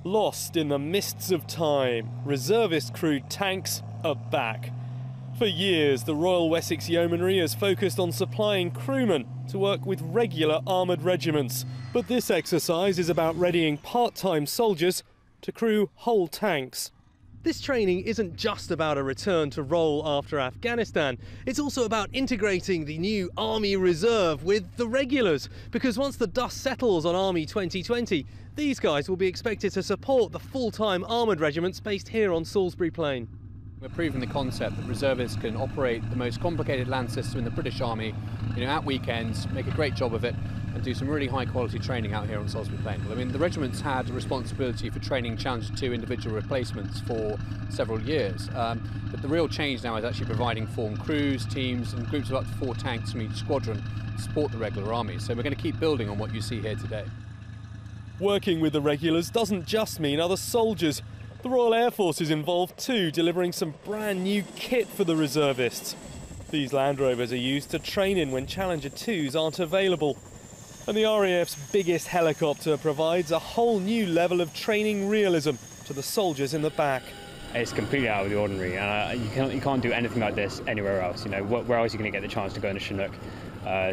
Lost in the mists of time, reservist-crewed tanks are back. For years, the Royal Wessex Yeomanry has focused on supplying crewmen to work with regular armoured regiments. But this exercise is about readying part-time soldiers to crew whole tanks. This training isn't just about a return to role after Afghanistan. It's also about integrating the new Army Reserve with the regulars, because once the dust settles on Army 2020, these guys will be expected to support the full-time armoured regiments based here on Salisbury Plain. We're proving the concept that reservists can operate the most complicated land system in the British Army, at weekends, make a great job of it, and do some really high quality training out here on Salisbury Plain. Well, the regiment's had a responsibility for training Challenger 2 individual replacements for several years, but the real change now is actually providing formed crews, teams and groups of up to 4 tanks from each squadron to support the regular army. So we're going to keep building on what you see here today. Working with the regulars doesn't just mean other soldiers. The Royal Air Force is involved too, delivering some brand new kit for the reservists. These Land Rovers are used to train in when Challenger 2s aren't available. And the RAF's biggest helicopter provides a whole new level of training realism to the soldiers in the back. It's completely out of the ordinary, and you can't do anything like this anywhere else. Where else are you going to get the chance to go in a Chinook?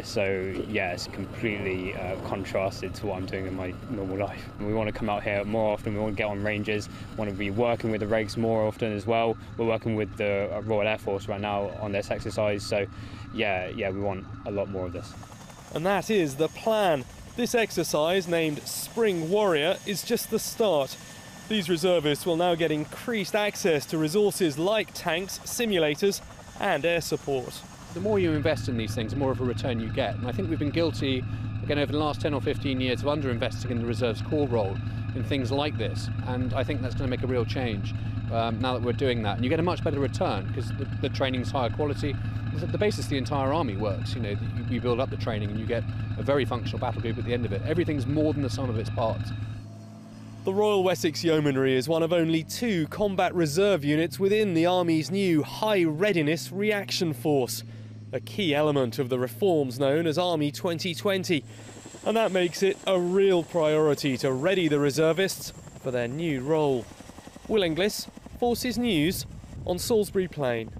So yeah, it's completely contrasted to what I'm doing in my normal life. We want to come out here more often, we want to get on ranges, want to be working with the regs more often as well. We're working with the Royal Air Force right now on this exercise, so yeah, we want a lot more of this. And that is the plan. This exercise, named Spring Warrior, is just the start. These reservists will now get increased access to resources like tanks, simulators and air support. The more you invest in these things, the more of a return you get. And I think we've been guilty, again, over the last 10 or 15 years of underinvesting in the reserve's core role in things like this. And I think that's going to make a real change now that we're doing that. And you get a much better return because the training's higher quality. At the basis, the entire army works. You build up the training and you get a very functional battle group at the end of it. Everything's more than the sum of its parts. The Royal Wessex Yeomanry is one of only 2 combat reserve units within the Army's new High Readiness Reaction Force, a key element of the reforms known as Army 2020. And that makes it a real priority to ready the reservists for their new role. Will Inglis, Forces News on Salisbury Plain.